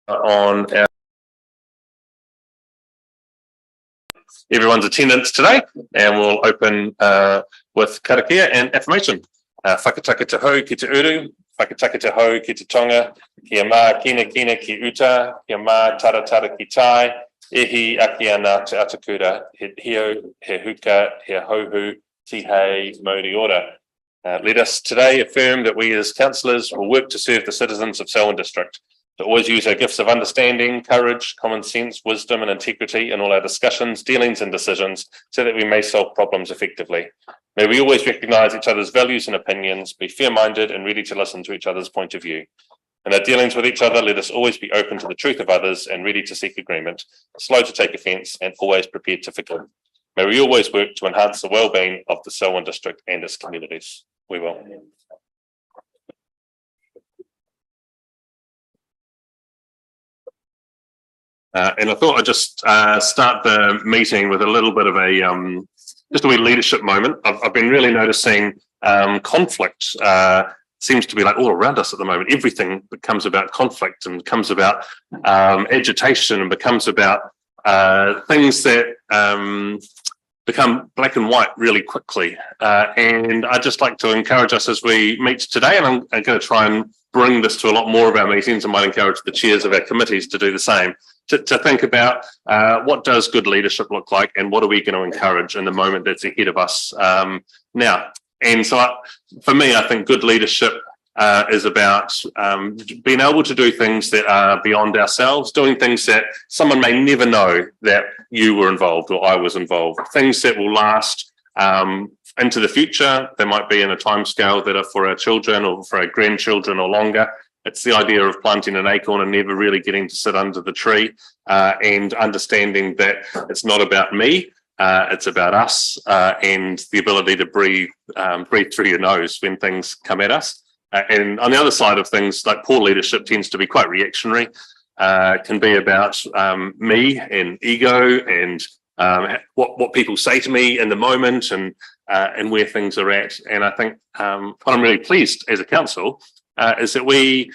On everyone's attendance today, and we'll open with karakia and affirmation. Whakataka te hau ki te uru, whakataka te hau ki te tonga, kia mā kina ki uta, kia mā tara ki tai, ehi aki ana te atakura, he hio, he huka, he hauhu, ki hei, mauri ora. Let us today affirm that we as councillors will work to serve the citizens of Selwyn District, to always use our gifts of understanding, courage, common sense, wisdom and integrity in all our discussions, dealings and decisions so that we may solve problems effectively. May we always recognise each other's values and opinions, be fair-minded and ready to listen to each other's point of view. In our dealings with each other, let us always be open to the truth of others and ready to seek agreement, slow to take offence and always prepared to forgive. May we always work to enhance the well-being of the Selwyn District and its communities. We will. And I thought I'd just start the meeting with a little bit of a just a wee leadership moment. I've been really noticing conflict seems to be like all around us at the moment. Everything becomes about conflict and becomes about agitation and becomes about things that become black and white really quickly. And I'd just like to encourage us as we meet today, and I'm going to try and bring this to a lot more of our meetings and might encourage the chairs of our committees to do the same, to think about what does good leadership look like and what are we going to encourage in the moment that's ahead of us now. And so for me, I think good leadership is about being able to do things that are beyond ourselves, doing things that someone may never know that you were involved or I was involved, things that will last into the future. They might be in a timescale that are for our children or for our grandchildren or longer. It's the idea of planting an acorn and never really getting to sit under the tree and understanding that it's not about me, it's about us and the ability to breathe through your nose when things come at us. And on the other side of things, like poor leadership tends to be quite reactionary, can be about me and ego and what people say to me in the moment and where things are at. And I think what I'm really pleased as a council is that we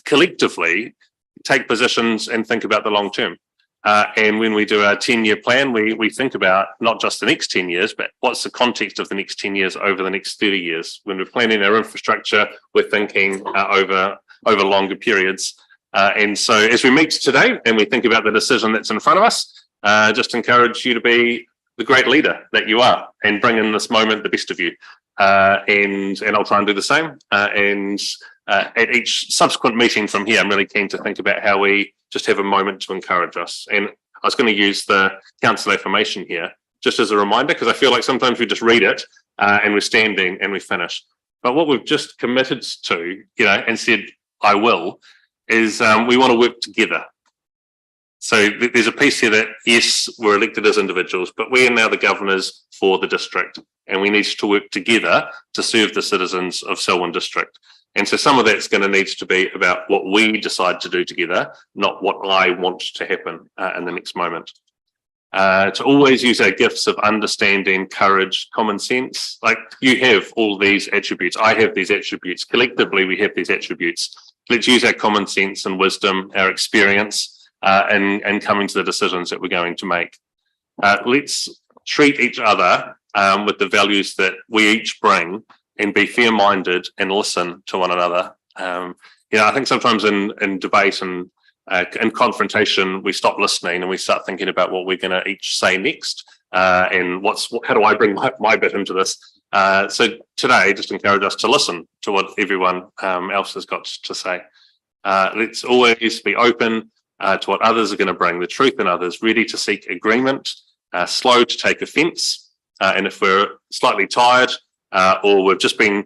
collectively take positions and think about the long term. And when we do our 10-year plan, we think about not just the next 10 years, but what's the context of the next 10 years over the next 30 years. When we're planning our infrastructure, we're thinking over longer periods. And so as we meet today and we think about the decision that's in front of us, just encourage you to be the great leader that you are and bring in this moment the best of you. And I'll try and do the same. At each subsequent meeting from here, I'm really keen to think about how we just have a moment to encourage us. And I was going to use the council affirmation here just as a reminder, because I feel like sometimes we just read it and we're standing and we finish. But what we've just committed to, and said, I will, is we want to work together. So there's a piece here that, yes, we're elected as individuals, but we are now the governors for the district, and we need to work together to serve the citizens of Selwyn District. And so some of that's going to need to be about what we decide to do together, not what I want to happen in the next moment. To always use our gifts of understanding, courage, common sense. Like you have all these attributes. I have these attributes. Collectively, we have these attributes. Let's use our common sense and wisdom, our experience, and coming to the decisions that we're going to make. Let's treat each other with the values that we each bring and be fair-minded and listen to one another. I think sometimes in debate and in confrontation, we stop listening and we start thinking about what we're going to each say next and how do I bring my bit into this. So today, just encourage us to listen to what everyone else has got to say. Let's always be open to what others are going to bring, the truth in others, ready to seek agreement, slow to take offence. And if we're slightly tired or we've just been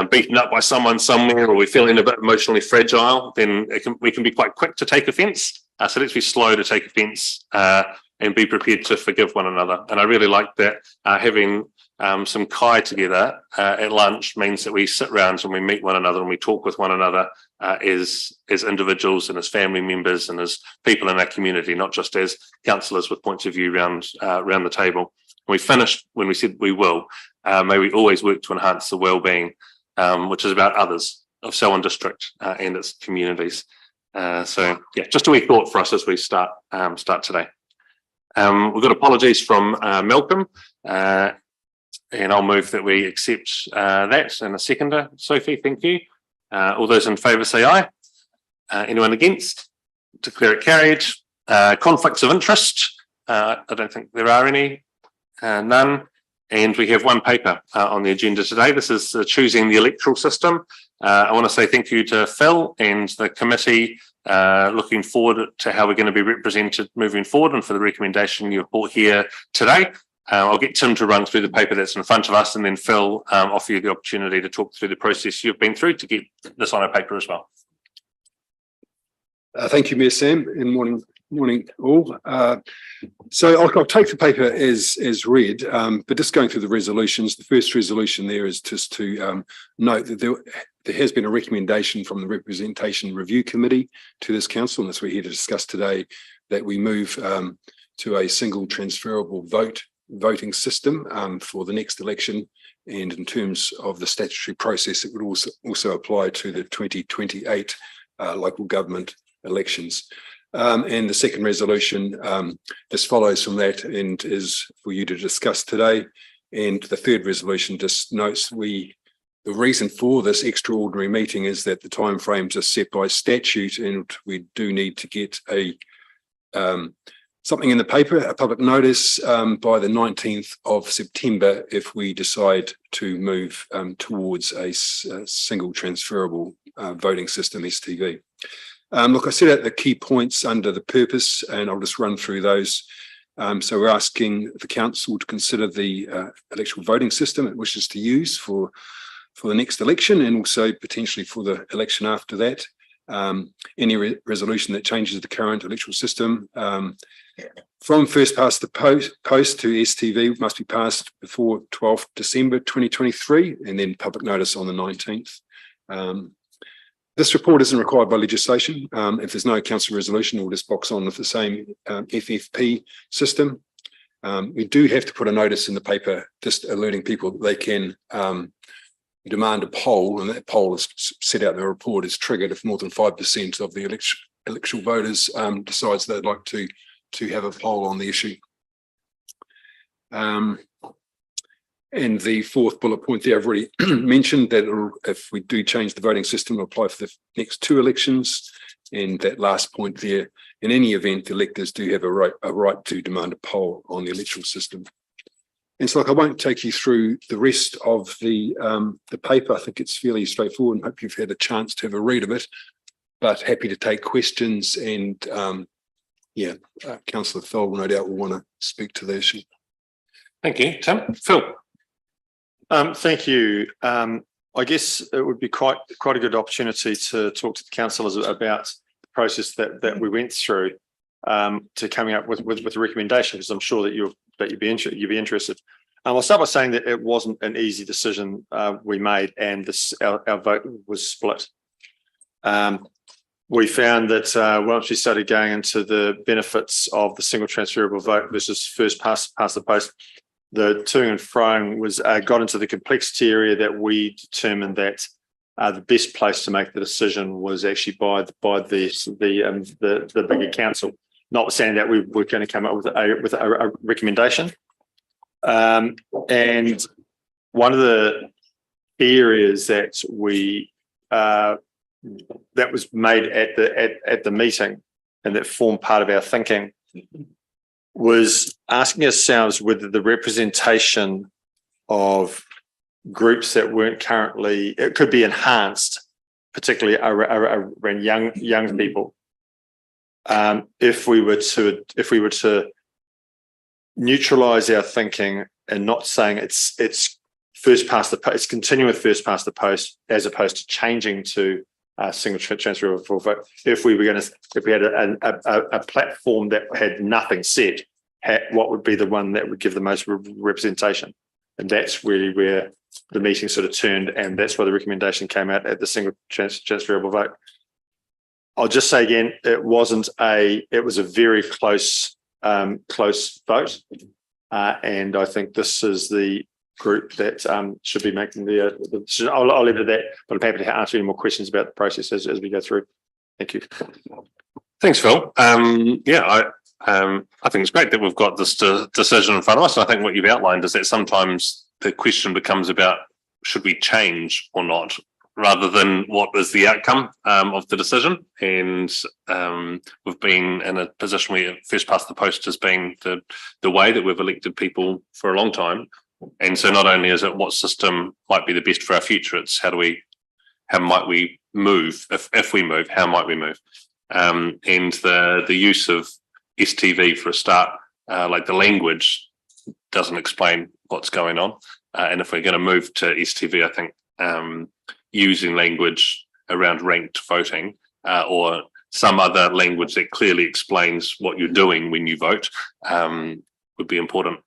beaten up by someone somewhere or we're feeling a bit emotionally fragile, then we can be quite quick to take offence. So let's be slow to take offence and be prepared to forgive one another. And I really like that having some kai together at lunch means that we sit around and we meet one another and we talk with one another as individuals and as family members and as people in our community, not just as councillors with points of view around the table. We finished when we said we will. May we always work to enhance the well-being, which is about others of Selwyn District and its communities. So yeah, just a wee thought for us as we start today. We've got apologies from Malcolm, and I'll move that we accept that, and a seconder. Sophie, thank you. All those in favour say aye. Anyone against? Declare it carried. Conflicts of interest? I don't think there are any. None. And we have one paper on the agenda today. This is choosing the electoral system. I want to say thank you to Phil and the committee, looking forward to how we're going to be represented moving forward, and for the recommendation you brought here today. I'll get Tim to run through the paper that's in front of us, and then Phil offer you the opportunity to talk through the process you've been through to get this on a paper as well. Thank you, Mayor Sam, and morning all. So I'll take the paper as read, but just going through the resolutions. The first resolution there is just to note that there has been a recommendation from the Representation Review Committee to this council, and that's what we're here to discuss today, that we move to a single transferable voting system for the next election, and in terms of the statutory process, it would also apply to the 2028 local government elections. And the second resolution just follows from that and is for you to discuss today. And the third resolution just notes the reason for this extraordinary meeting is that the timeframes are set by statute, and we do need to get something in the paper, a public notice, by the 19th of September if we decide to move towards a single transferable voting system, STV. Look, I set out the key points under the purpose, and I'll just run through those. So we're asking the council to consider the electoral voting system it wishes to use for the next election, and also potentially for the election after that. Any resolution that changes the current electoral system from first past the post to STV must be passed before 12th December 2023, and then public notice on the 19th. This report isn't required by legislation. If there's no council resolution, we'll just box on with the same FFP system. We do have to put a notice in the paper just alerting people that they can demand a poll, and that poll is set out in the report is triggered if more than 5% of the electoral voters decides they'd like to have a poll on the issue. And the fourth bullet point there, I've already mentioned that if we do change the voting system, it'll apply for the next two elections. And that last point there, in any event, the electors do have a right to demand a poll on the electoral system. And so, I won't take you through the rest of the paper. I think it's fairly straightforward, and hope you've had a chance to have a read of it. But happy to take questions, and Councillor Phil no doubt will want to speak to the issue. Thank you, Tim. Phil. Thank you. I guess it would be quite a good opportunity to talk to the councillors about the process that we went through to coming up with a recommendation, because I'm sure that you'd be interested. I'll start by saying that it wasn't an easy decision we made, and our vote was split. We found that once we started going into the benefits of the single transferable vote versus first past the post, the to and fro was got into the complexity area that we determined that the best place to make the decision was actually by the bigger council. Notwithstanding that, we were going to come up with a recommendation, and one of the areas that we that was made at the meeting and that formed part of our thinking was asking ourselves whether the representation of groups that weren't currently, it could be enhanced, particularly around young people. If we were to neutralise our thinking and not saying it's first past the post, it's continuing with first past the post, as opposed to changing to single transferable vote. If we had a platform that had nothing set, what would be the one that would give the most representation? And that's really where the meeting sort of turned, and that's why the recommendation came out at the single transferable vote. I'll just say again, it was a very close vote, and I think this is the group that should be making the decision. I'll leave it at that, but I'm happy to answer any more questions about the process as we go through. Thank you. Thanks, Phil. I think it's great that we've got this decision in front of us. And I think what you've outlined is that sometimes the question becomes about should we change or not, rather than what is the outcome of the decision. And we've been in a position where first past the post has been the way that we've elected people for a long time. And so not only is it what system might be the best for our future, it's how might we move? If we move, how might we move? And the use of STV for a start, like the language doesn't explain what's going on. And if we're going to move to STV, I think using language around ranked voting or some other language that clearly explains what you're doing when you vote would be important.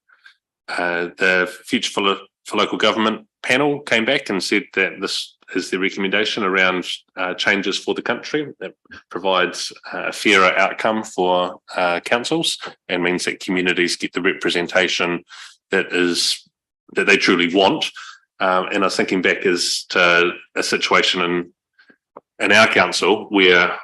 The Future for Local Government panel came back and said that this is the recommendation around changes for the country that provides a fairer outcome for councils and means that communities get the representation that they truly want. And I was thinking back as to a situation in our council where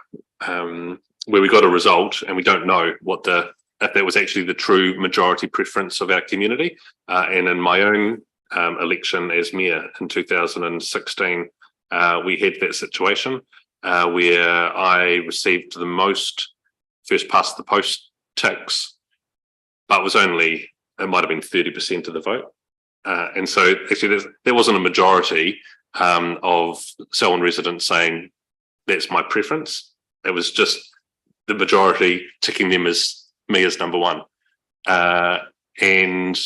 we got a result and we don't know if that was actually the true majority preference of our community. And in my own election as mayor in 2016, we had that situation where I received the most first past the post ticks, but it might have been 30% of the vote. And so actually there wasn't a majority of Selwyn residents saying that's my preference. It was just the majority ticking them as me as number one. And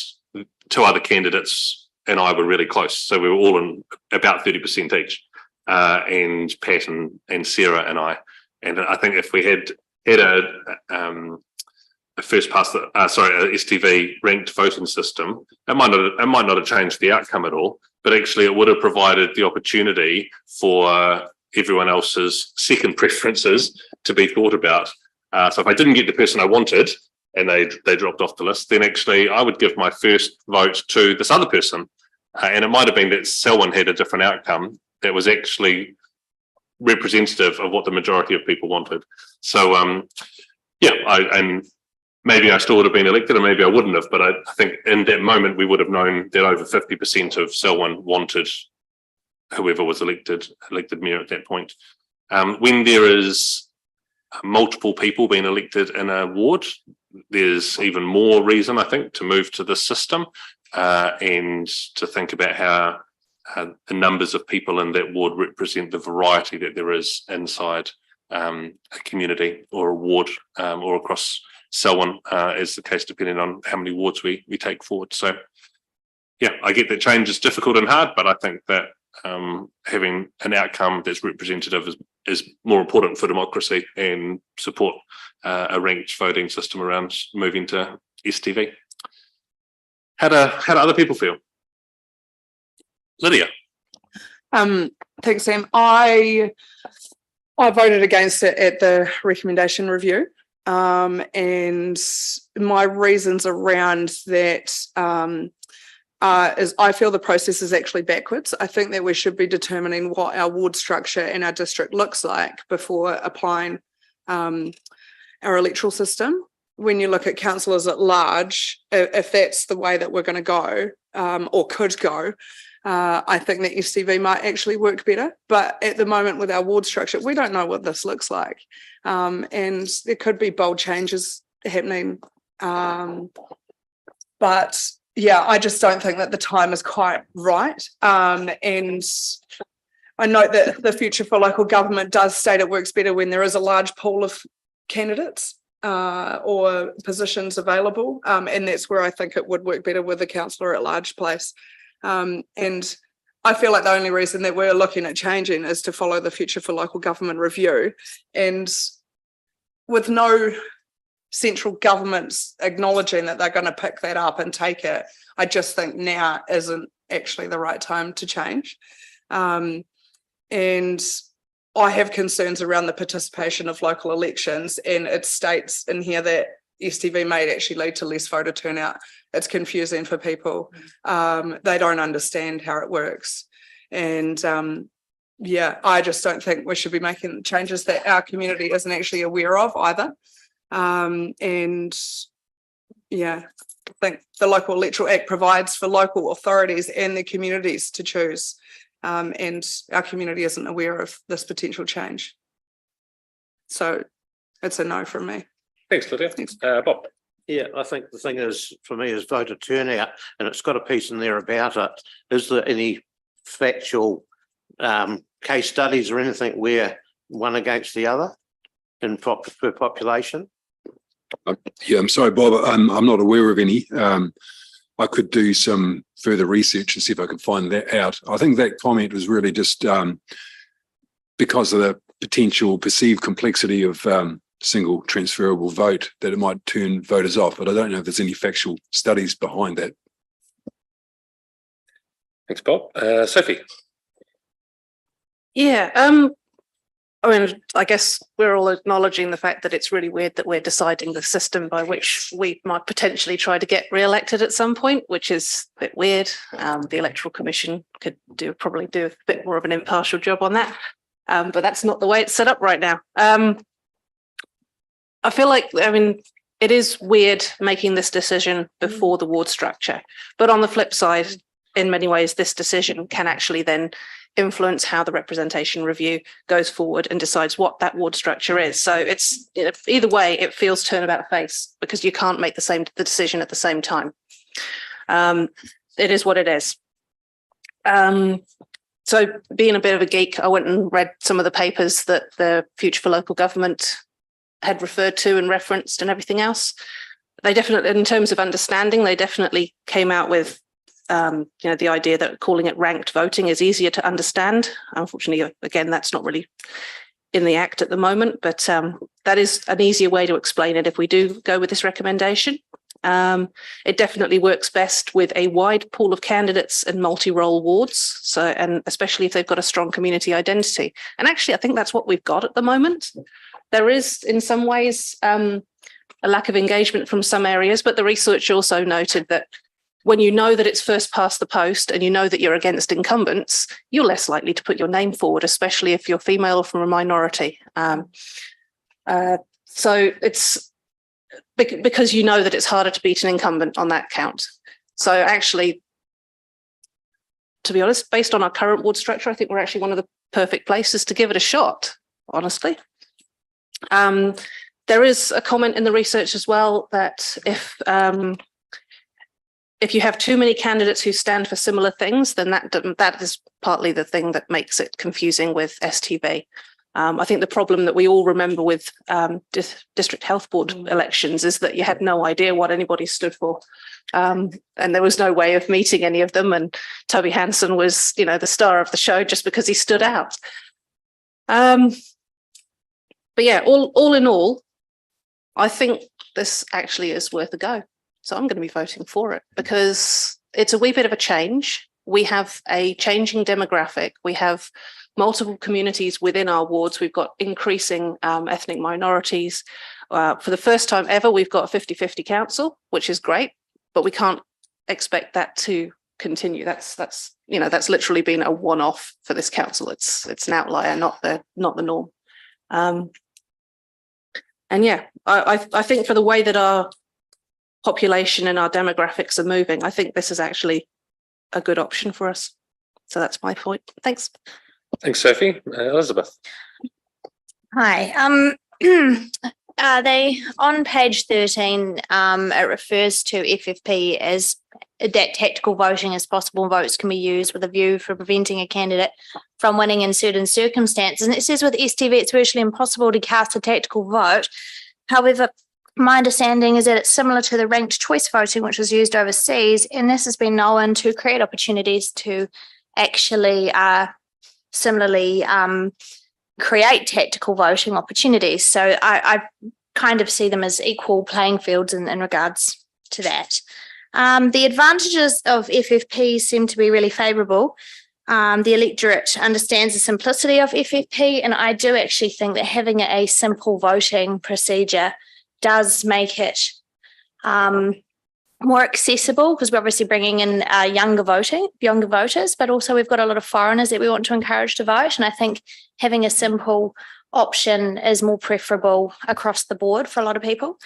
two other candidates and I were really close. So we were all in about 30% each. And Pat and Sarah and I. And I think if we had a first past a STV ranked voting system, it might not have changed the outcome at all, but actually it would have provided the opportunity for everyone else's second preferences to be thought about. So if I didn't get the person I wanted and they dropped off the list, then actually I would give my first vote to this other person. And it might have been that Selwyn had a different outcome that was actually representative of what the majority of people wanted. So, and maybe I still would have been elected or maybe I wouldn't have, but I think in that moment we would have known that over 50% of Selwyn wanted whoever was elected mayor at that point. When there is multiple people being elected in a ward, there's even more reason, I think, to move to this system and to think about how the numbers of people in that ward represent the variety that there is inside a community or a ward or across Selwyn, as the case, depending on how many wards we take forward. So, yeah, I get that change is difficult and hard, but I think that having an outcome that's representative is more important for democracy and support a ranked voting system around moving to STV. How do other people feel? Lydia. Thanks, Sam. I voted against it at the recommendation review. And my reasons around that is I feel the process is actually backwards. I think that we should be determining what our ward structure in our district looks like before applying our electoral system. When you look at councillors at large, if that's the way that we're going to go or could go, I think that STV might actually work better. But at the moment with our ward structure, we don't know what this looks like. And there could be bold changes happening. But yeah, I just don't think that the time is quite right. And I note that the Future for Local Government does state it works better when there is a large pool of candidates or positions available. And that's where I think it would work better with a councillor at large place. And I feel like the only reason that we're looking at changing is to follow the Future for Local Government review. And with no central governments acknowledging that they're going to pick that up and take it, I just think now isn't actually the right time to change. And I have concerns around the participation of local elections, and it states in here that STV may actually lead to less voter turnout. It's confusing for people. They don't understand how it works. And yeah, I just don't think we should be making changes that our community isn't actually aware of either. And yeah, I think the Local Electoral Act provides for local authorities and their communities to choose. And our community isn't aware of this potential change. So it's a no from me. Thanks, Lydia. Thanks. Bob. Yeah, I think the thing is, for me, is voter turnout, and it's got a piece in there about it. Is there any factual case studies or anything where one against the other in per population? Yeah, I'm sorry, Bob. I'm not aware of any. I could do some further research and see if I can find that out. I think that comment was really just because of the potential perceived complexity of single transferable vote, that it might turn voters off, but I don't know if there's any factual studies behind that. Thanks, Bob. Sophie. Yeah, I mean, I guess we're all acknowledging the fact that it's really weird that we're deciding the system by which we might potentially try to get re-elected at some point, which is a bit weird. The Electoral Commission could probably do a bit more of an impartial job on that, but that's not the way it's set up right now. I feel like, I mean, it is weird making this decision before the ward structure, but on the flip side, in many ways, this decision can actually then influence how the representation review goes forward and decides what that ward structure is. So it's, you know, either way, it feels turnabout face because you can't make the decision at the same time. It is what it is. So being a bit of a geek, I went and read some of the papers that the Future for Local Government had referred to and referenced and everything else. They definitely, in terms of understanding, they definitely came out with the idea that calling it ranked voting is easier to understand. Unfortunately, again, that's not really in the Act at the moment, but that is an easier way to explain it if we do go with this recommendation. It definitely works best with a wide pool of candidates and multi-role wards, so, and especially if they've got a strong community identity. And actually, I think that's what we've got at the moment. There is, in some ways, a lack of engagement from some areas, but the research also noted that when you know that it's first past the post and you know that you're against incumbents, you're less likely to put your name forward, especially if you're female or from a minority. So it's because you know that it's harder to beat an incumbent on that count. So actually, to be honest, based on our current ward structure, I think we're actually one of the perfect places to give it a shot, honestly. There is a comment in the research as well that if you have too many candidates who stand for similar things, then that is partly the thing that makes it confusing with STV. I think the problem that we all remember with district health board elections is that you had no idea what anybody stood for. And there was no way of meeting any of them. And Toby Hanson was, you know, the star of the show just because he stood out. But yeah, all in all, I think this actually is worth a go. So I'm going to be voting for it because it's a wee bit of a change. We have a changing demographic. We have multiple communities within our wards. We've got increasing ethnic minorities. For the first time ever, we've got a 50-50 council, which is great, but we can't expect that to continue. That's literally been a one-off for this council. It's an outlier, not the norm. And yeah, I think for the way that our population and our demographics are moving, I think this is actually a good option for us. So that's my point. Thanks. Thanks, Sophie. Elizabeth. Hi. They on page 13, it refers to FFP as that tactical voting as possible votes can be used with a view for preventing a candidate from winning in certain circumstances. And it says with STV, it's virtually impossible to cast a tactical vote. However, my understanding is that it's similar to the ranked choice voting, which was used overseas, and this has been known to create opportunities to actually similarly create tactical voting opportunities. So I kind of see them as equal playing fields in regards to that. The advantages of FFP seem to be really favourable. The electorate understands the simplicity of FFP, and I do actually think that having a simple voting procedure does make it more accessible because we're obviously bringing in younger voters, but also we've got a lot of foreigners that we want to encourage to vote. And I think having a simple option is more preferable across the board for a lot of people.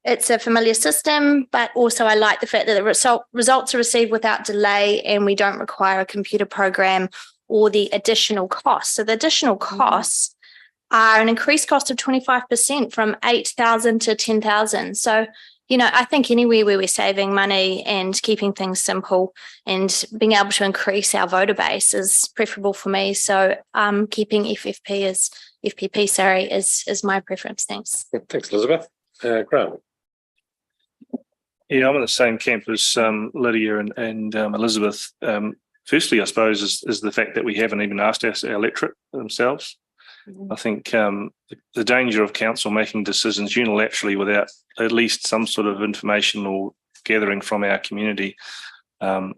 It's a familiar system, but also I like the fact that the results are received without delay and we don't require a computer program or the additional costs. So the additional costs are an increased cost of 25% from 8,000 to 10,000. So, you know, I think anywhere where we're saving money and keeping things simple and being able to increase our voter base is preferable for me. So keeping FPP is my preference. Thanks. Thanks, Elizabeth. Grant. Yeah, I'm in the same camp as Lydia and Elizabeth. Firstly, I suppose, is the fact that we haven't even asked our electorate themselves. I think the danger of council making decisions unilaterally without at least some sort of information or gathering from our community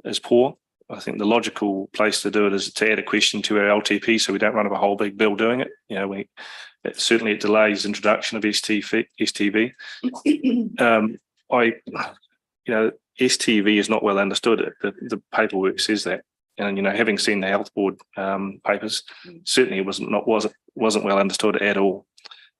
is poor. I think the logical place to do it is to add a question to our LTP so we don't run up a whole big bill doing it. You know, certainly it delays introduction of STV. STV is not well understood. The paperwork says that. And, you know, having seen the health board papers, certainly it wasn't well understood at all.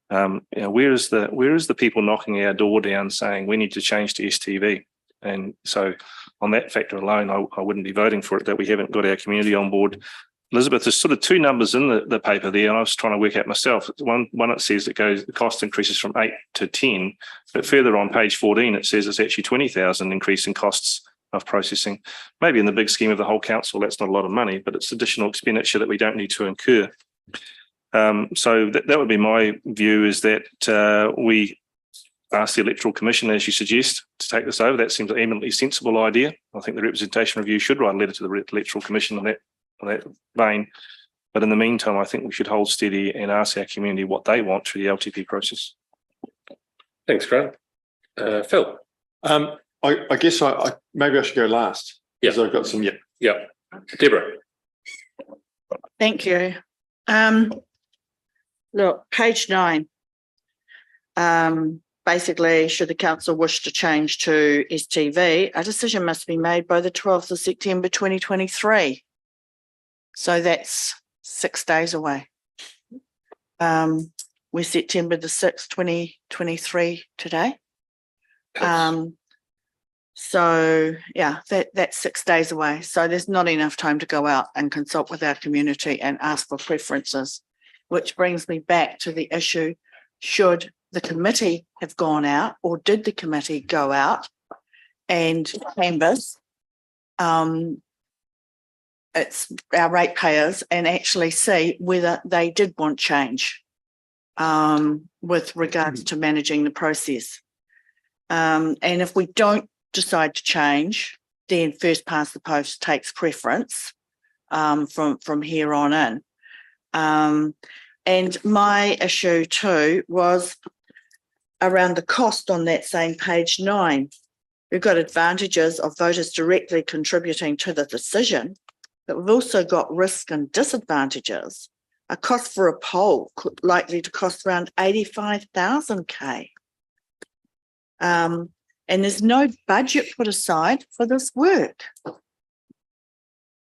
Where is the people knocking our door down saying we need to change to STV? And so on that factor alone, I wouldn't be voting for it, that we haven't got our community on board. Elizabeth, there's sort of two numbers in the paper there, and I was trying to work out myself. One it says the cost increases from 8 to 10, but further on page 14, it says it's actually 20,000 increase in costs of processing. Maybe in the big scheme of the whole council, that's not a lot of money, but it's additional expenditure that we don't need to incur. So that would be my view, is that we ask the Electoral Commission, as you suggest, to take this over. That seems an eminently sensible idea. I think the Representation Review should write a letter to the Electoral Commission on that vein. But in the meantime, I think we should hold steady and ask our community what they want through the LTP process. Thanks, Grant. Phil. I guess I maybe I should go last. Yes, I've got some. Yeah. Deborah. Thank you. Look, page 9. Basically, should the council wish to change to STV, a decision must be made by the 12th of September 2023. So that's 6 days away. We're September the 6th, 2023 today. So yeah, that's 6 days away. So there's not enough time to go out and consult with our community and ask for preferences, which brings me back to the issue, should the committee have gone out, or did the committee go out and canvass it's our ratepayers and actually see whether they did want change with regards to managing the process. And if we don't decide to change, then first past the post takes preference from here on in. And my issue too was around the cost on that same page 9. We've got advantages of voters directly contributing to the decision, but we've also got risk and disadvantages. A cost for a poll likely to cost around 85,000 K. And there's no budget put aside for this work.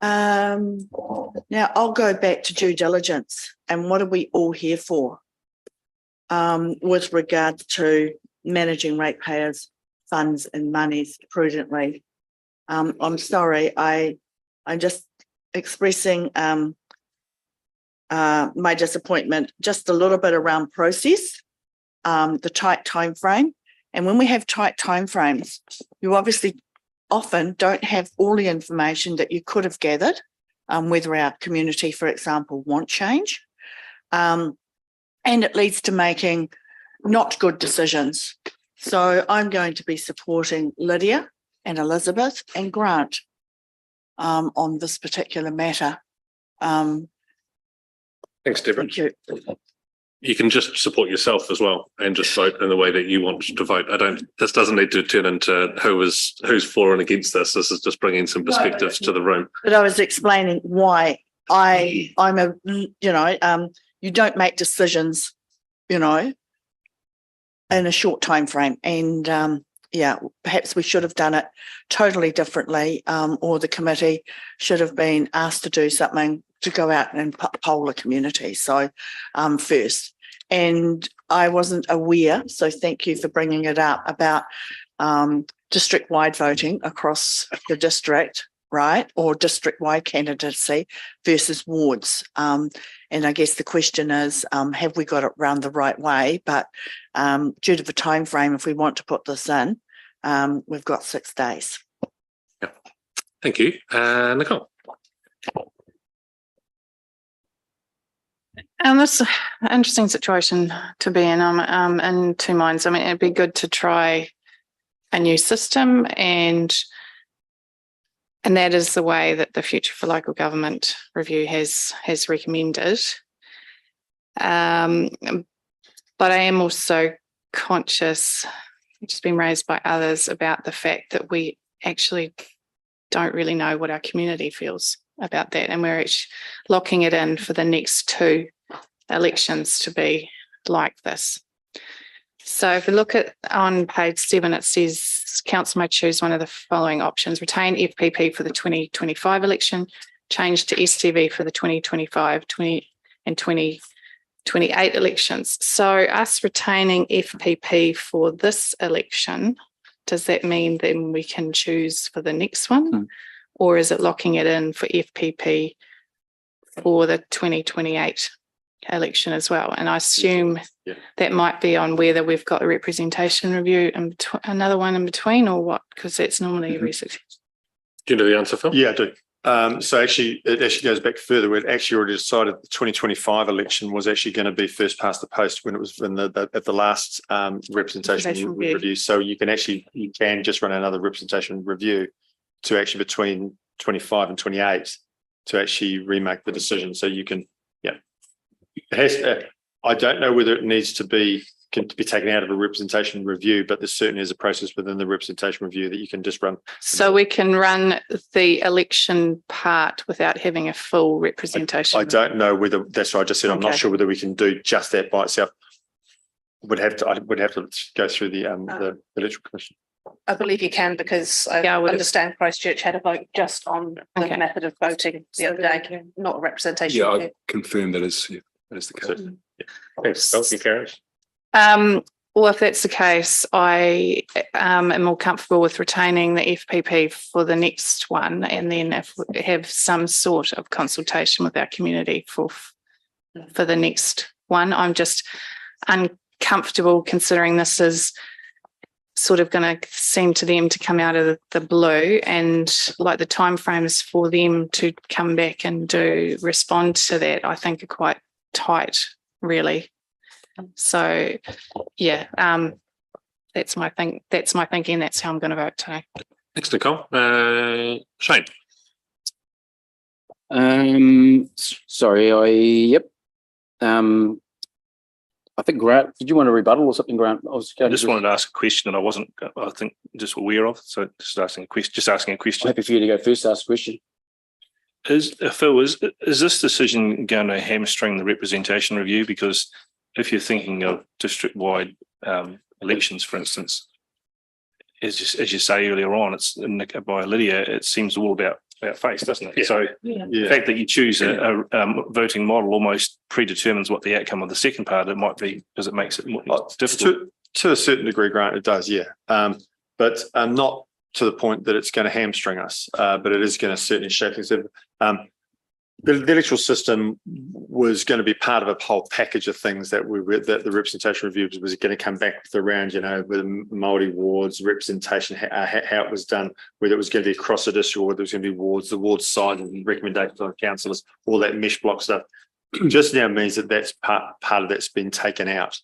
Now I'll go back to due diligence and what are we all here for with regards to managing ratepayers' funds and monies prudently. I'm sorry, I'm just expressing my disappointment just a little bit around process, the tight time frame. And when we have tight timeframes, you obviously often don't have all the information that you could have gathered, whether our community, for example, want change. And it leads to making not good decisions. So I'm going to be supporting Lydia and Elizabeth and Grant on this particular matter. Thanks, Deborah. Thank you. You can just support yourself as well and just vote in the way that you want to vote. This doesn't need to turn into who's for and against this. This is just bringing some perspective to the room. But I was explaining why you don't make decisions, in a short time frame. And perhaps we should have done it totally differently, or the committee should have been asked to do something to go out and poll the community. So first, and I wasn't aware, so thank you for bringing it up about district-wide voting across the district, right? Or district-wide candidacy versus wards. And I guess the question is, have we got it round the right way? But due to the time frame, if we want to put this in, we've got 6 days. Thank you. Nicole. And that's an interesting situation to be in. I'm in two minds. I mean, it'd be good to try a new system, and that is the way that the Future for Local Government review has recommended. But I am also conscious, which has been raised by others, about the fact that we actually don't really know what our community feels about that, and we're actually locking it in for the next 2 elections to be like this. So if we look at on page 7, it says council may choose one of the following options: retain FPP for the 2025 election, change to STV for the 2025, 20 and 2028 elections. So us retaining FPP for this election, does that mean then we can choose for the next one? Or is it locking it in for FPP for the 2028 election as well? And I assume that might be on whether we've got a representation review and another one in between, or what, because that's normally every 6 years. Do you know the answer, Phil? Yeah, I do. So actually, it actually goes back further. We'd actually already decided the 2025 election was actually going to be first past the post when it was in at the last representation review. So you can just run another representation review to actually between 25 and 28 to actually remake the decision. So you can, it has. I don't know whether it needs to be taken out of a representation review, but there certainly is a process within the representation review that you can just run. So we can run the election part without having a full representation. I don't know whether that's what I just said. I'm not sure whether we can do just that by itself. I would have to go through the electoral commission. I believe you can, because I understand Christchurch had a vote just on the method of voting the other day, not a representation. Yeah, I confirm that is the case. Thanks, Phil. Karen. Well, if that's the case, I am more comfortable with retaining the FPP for the next one, and then if we have some sort of consultation with our community for the next one. I'm just uncomfortable considering this is sort of going to seem to them to come out of the blue, and like the timeframes for them to come back and respond to that, I think are quite tight, really. So that's my thinking. That's how I'm going to vote today. Thanks, Nicole. Shane. Sorry, I think Grant, did you want to rebuttal or something, Grant? I just wanted to ask a question that I wasn't, I think, just aware of. So just asking a question. I'm happy for you to go first, ask a question. Phil, is this decision going to hamstring the representation review? Because if you're thinking of district-wide elections, for instance, as you say earlier on, it's by Lydia, it seems all about face, doesn't it? Yeah. So the fact that you choose a voting model almost predetermines what the outcome of the second part it might be, because it makes it more difficult. To a certain degree, Grant, it does, but not to the point that it's going to hamstring us, but it is going to certainly shape things. The electoral system was going to be part of a whole package of things that the representation review was going to come back with around, with Māori wards, representation, how it was done, whether it was going to be across the district or whether it was going to be wards, the ward side and recommendations on councillors, all that mesh block stuff. Just now means that that's part of that's been taken out.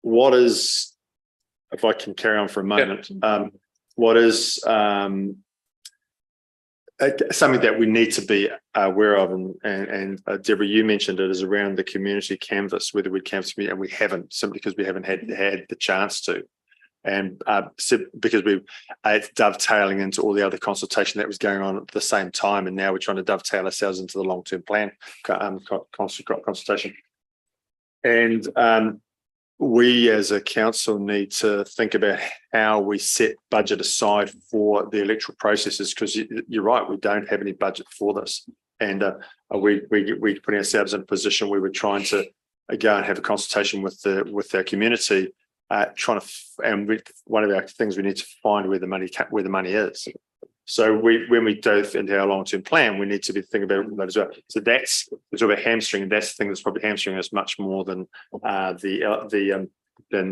What is, if I can carry on for a moment, what is something that we need to be aware of, and Deborah, you mentioned it, is around the community canvas, whether we canvass community, and we haven't, simply because we haven't had the chance to, and because it's dovetailing into all the other consultation that was going on at the same time, and now we're trying to dovetail ourselves into the long-term plan consultation. And we as a council need to think about how we set budget aside for the electoral processes, because you're right, we don't have any budget for this. And we putting ourselves in a position where we're trying to go and have a consultation with our community, one of our things we need to find where the money is. So when we go into our long-term plan, we need to be thinking about that as well. So that's sort of a hamstring. That's the thing that's probably hamstringing us much more than the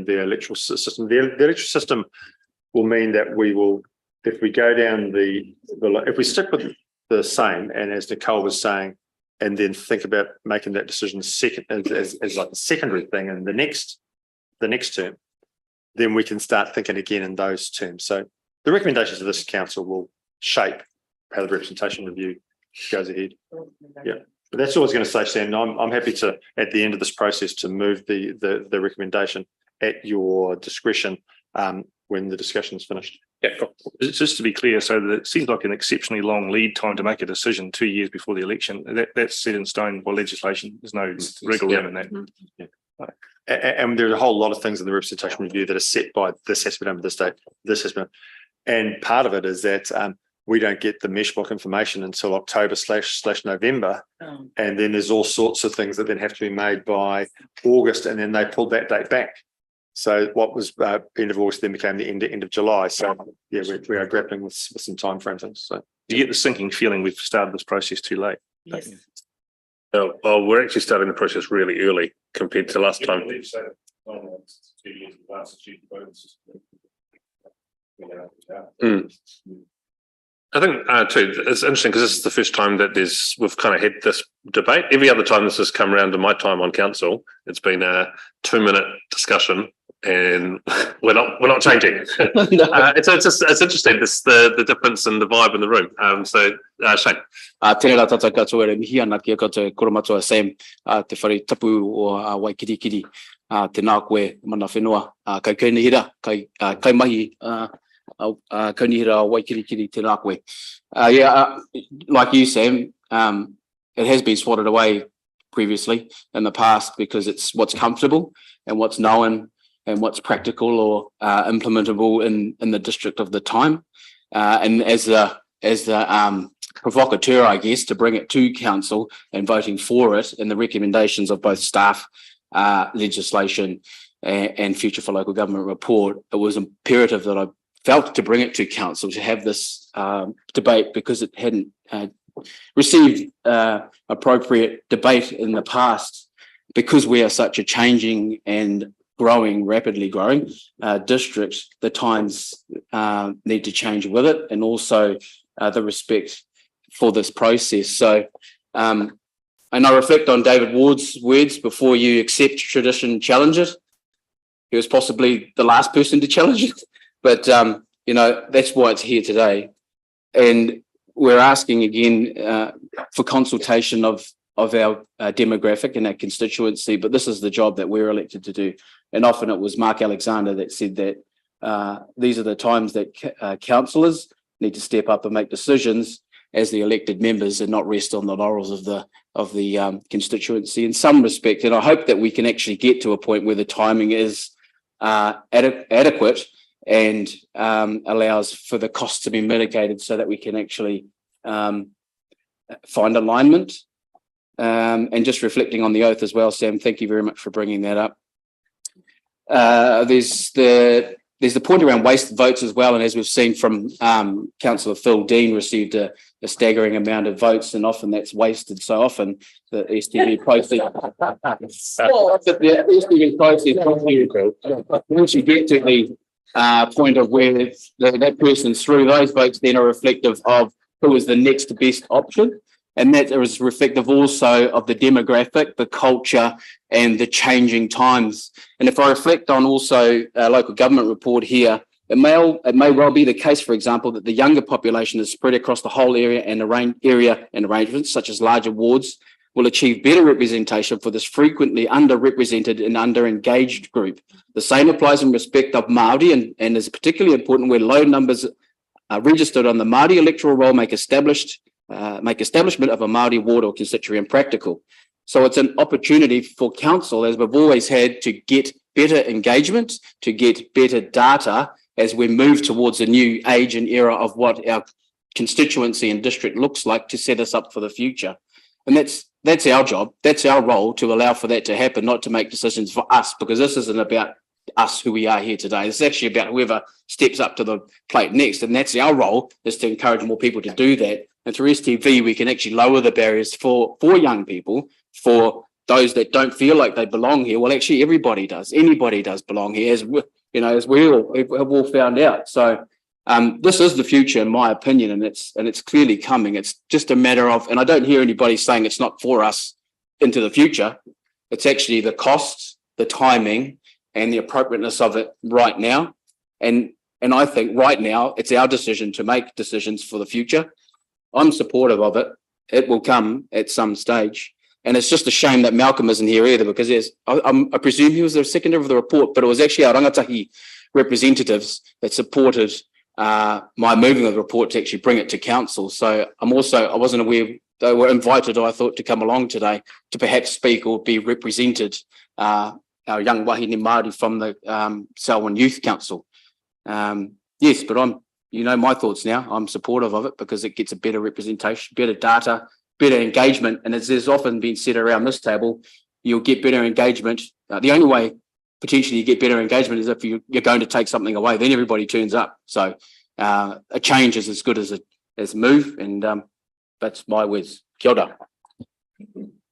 electoral system. The electoral system will mean that we will, if we go down if we stick with the same, and as Nicole was saying, and then think about making that decision second as like a secondary thing in the next term, then we can start thinking again in those terms. So the recommendations of this council will shape how the representation review goes ahead. Yeah, but that's all I was going to say, Sam. I'm happy to, at the end of this process, to move the recommendation at your discretion when the discussion is finished. Yeah, cool. Just to be clear, so that it seems like an exceptionally long lead time to make a decision 2 years before the election. That's set in stone by legislation. There's no wriggle room in that. Yeah. And there's a whole lot of things in the representation review that are set by this has been done with this date, this has been, and part of it is that we don't get the mesh block information until October / November, and then there's all sorts of things that then have to be made by August, and then they pulled that date back. So what was end of August then became the end of July. So yeah, we are grappling with some time frame things. So you get the sinking feeling we've started this process too late. Yes. Well, we're actually starting the process really early compared to last time. I think too, it's interesting because this is the first time that we've kind of had this debate. Every other time this has come around in my time on council, it's been a 2-minute discussion, and we're not changing. It's interesting the difference in the vibe in the room. So Shane. Tēnā rā tātou katoa re mihi ana kia katoa koromatoa Sam te whare tapu o Waikirikiri tēnā koe mana whenua kai kaunihira kai mahi kaunihira Waikirikiri tēnā koe. Like you Sam, it has been swatted away previously in the past because it's what's comfortable and what's known and what's practical or implementable in the district of the time. And as the provocateur, I guess, to bring it to council and voting for it and the recommendations of both staff, legislation and Future for Local Government report, it was imperative that I felt to bring it to council to have this debate because it hadn't received appropriate debate in the past, because we are such a changing and rapidly growing district. The times need to change with it, and also the respect for this process. So and I reflect on David Ward's words: before you accept tradition, challenge it. He was possibly the last person to challenge it, but that's why it's here today. And we're asking again for consultation of our demographic and our constituency, but this is the job that we're elected to do. And often it was Mark Alexander that said that these are the times that councillors need to step up and make decisions as the elected members and not rest on the laurels of the constituency in some respect. And I hope that we can actually get to a point where the timing is adequate and allows for the costs to be mitigated so that we can actually find alignment. And just reflecting on the oath as well, Sam, thank you very much for bringing that up. There's the point around wasted votes as well, and as we've seen from Councillor Phil Dean received a staggering amount of votes, and often that's wasted. So often the STV process, once you get to the point of where that person's through, those votes then are reflective of who is the next best option. And that is reflective also of the demographic, the culture, and the changing times. And if I reflect on also a local government report here, it may well be the case, for example, that the younger population is spread across the whole area and arrangements, such as larger wards, will achieve better representation for this frequently underrepresented and underengaged group. The same applies in respect of Māori and is particularly important where low numbers are registered on the Māori electoral roll make establishment of a Māori ward or constituency impractical. So it's an opportunity for council, as we've always had, to get better engagement, to get better data as we move towards a new age and era of what our constituency and district looks like to set us up for the future. And that's our job. That's our role, to allow for that to happen, not to make decisions for us, because this isn't about us who we are here today. It's actually about whoever steps up to the plate next. And that's our role, is to encourage more people to do that. And through STV, we can actually lower the barriers for young people, for those that don't feel like they belong here. Well, actually, everybody does. Anybody does belong here, as we all found out. So this is the future, in my opinion, and it's clearly coming. It's just a matter of, and I don't hear anybody saying it's not for us into the future. It's actually the costs, the timing, and the appropriateness of it right now. And I think right now it's our decision to make decisions for the future. I'm supportive of it. It will come at some stage. And it's just a shame that Malcolm isn't here either, because I presume he was the seconder of the report, but it was actually our rangatahi representatives that supported my moving of the report to actually bring it to council. So I wasn't aware they were invited, I thought, to come along today to perhaps speak or be represented, our young wahine Māori from the Selwyn Youth Council. Yes, but my thoughts now. I'm supportive of it because it gets a better representation, better data, better engagement. And as there's often been said around this table, you'll get better engagement. The only way potentially you get better engagement is if you're going to take something away, then everybody turns up. So a change is as good as a move. And that's my words. Kia ora.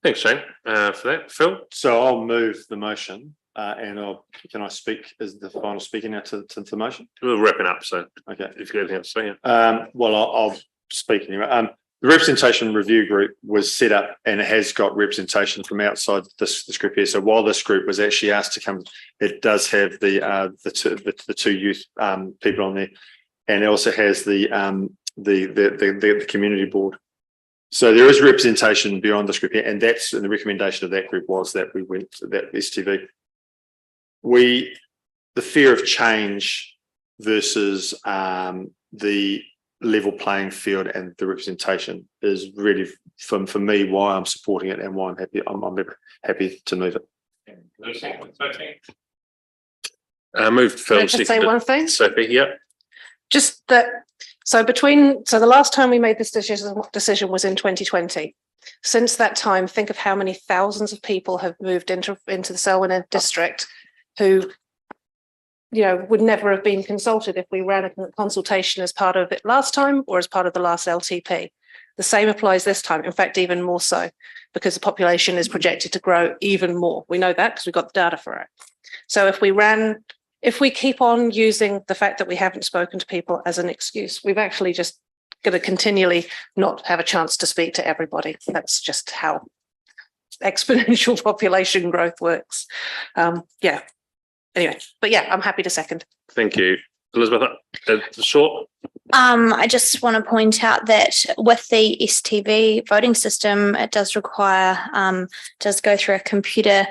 Thanks, Shane, for that. Phil? So I'll move the motion, and can I speak as the final speaker now to the motion? We're wrapping up, so Okay. if you got anything else to say. Well, I'll speak anyway. The representation review group was set up, and it has got representation from outside this group here. So while this group was actually asked to come, it does have the two youth people on there, and it also has the community board. So there is representation beyond this group here, and the recommendation of that group was that we went to that STV. The fear of change versus the level playing field and the representation is really for me why I'm supporting it and why I'm happy. I'm happy to move it. Moved Phil. Can I just say one thing? Sophie, yeah. Just that, so the last time we made this decision was in 2020. Since that time, think of how many thousands of people have moved into the Selwyn district who, would never have been consulted if we ran a consultation as part of it last time or as part of the last LTP. The same applies this time, in fact, even more so, because the population is projected to grow even more. We know that because we've got the data for it. So if we keep on using the fact that we haven't spoken to people as an excuse, we've actually just going to continually not have a chance to speak to everybody. That's just how exponential population growth works. Anyway, but yeah, I'm happy to second. Thank you. Elizabeth, short. I just want to point out that with the STV voting system, it does require, does go through a computer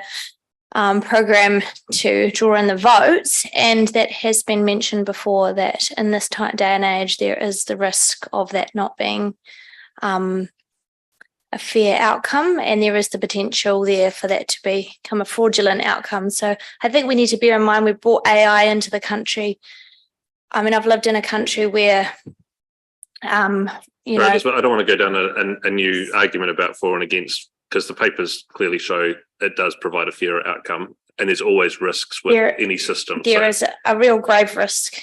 program to draw in the votes, and that has been mentioned before that in this day and age there is the risk of that not being a fair outcome, and there is the potential there for that to become a fraudulent outcome. So I think we need to bear in mind we've brought AI into the country. I mean, I've lived in a country where I don't want to go down a new argument about for and against, because the papers clearly show it does provide a fairer outcome, and there's always risks with any system. There is a real grave risk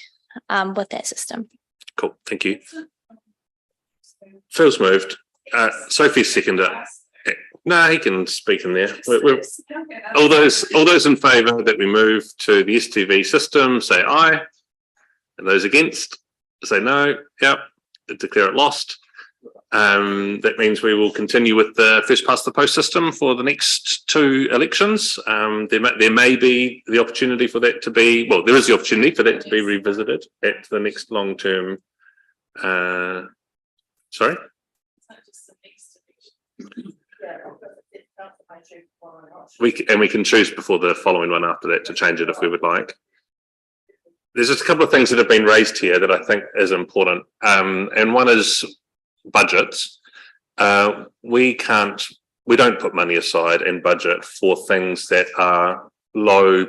with that system. Cool, thank you. Phil's moved. Sophie's seconded. No, he can speak in there. All those in favour that we move to the STV system, say aye. And those against, say no. Yep, declare it lost. That means we will continue with the first past the post system for the next two elections. There may be the opportunity for that to be, well, there is the opportunity for that to be revisited at the next long-term. Sorry? We can choose before the following one after that to change it if we would like. There's just a couple of things that have been raised here that I think is important, and one is budgets. We don't put money aside in budget for things that are low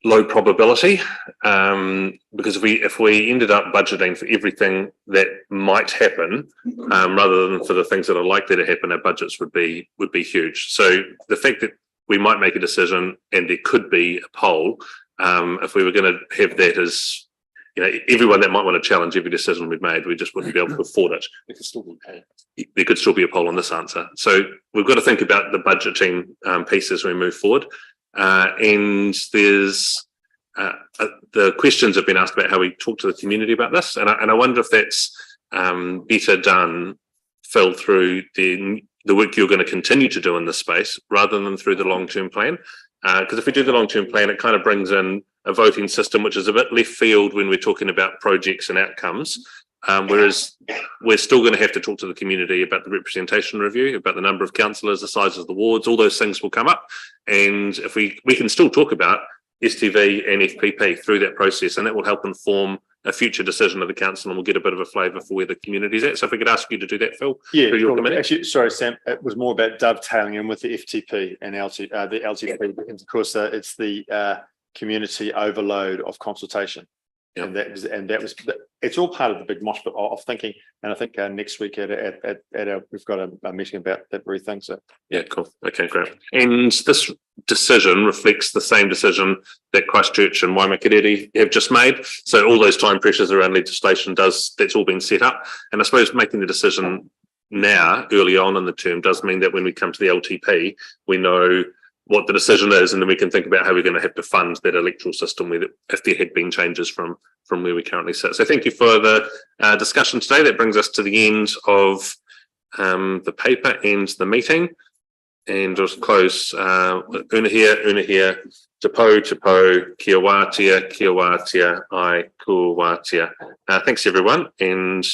low probability, because if we ended up budgeting for everything that might happen, rather than for the things that are likely to happen, our budgets would be huge. So the fact that we might make a decision and there could be a poll, if we were going to have that as, you know, everyone that might want to challenge every decision we've made, we just wouldn't be able to afford it. There could still be a poll on this answer. So we've got to think about the budgeting piece as we move forward. And there's the questions have been asked about how we talk to the community about this, and I wonder if that's better done, Phil, through the work you're going to continue to do in this space rather than through the long-term plan. Because if we do the long-term plan, it kind of brings in a voting system which is a bit left field when we're talking about projects and outcomes. Whereas we're still going to have to talk to the community about the representation review, about the number of councillors, the size of the wards, all those things will come up. And if we can still talk about STV and FPP through that process, and that will help inform a future decision of the council, and we'll get a bit of a flavour for where the community's at. So if we could ask you to do that, Phil. Yeah, through your committee. actually, sorry, Sam, it was more about dovetailing in with the FTP and the LTP, and of course, it's the community overload of consultation. Yeah. And that was it's all part of the big mosh pit of thinking. And I think next week at our we've got a meeting about that very thing. So yeah, cool. Okay, great. And this decision reflects the same decision that Christchurch and Waimakariri have just made. So all those time pressures around legislation that's all been set up. And I suppose making the decision now, early on in the term, does mean that when we come to the LTP, we know what the decision is, and then we can think about how we're going to have to fund that electoral system if there had been changes from where we currently sit. So thank you for the discussion today. That brings us to the end of the paper and the meeting. And just close, una here, te po, kia wātia, ai ku wātia. Thanks everyone. And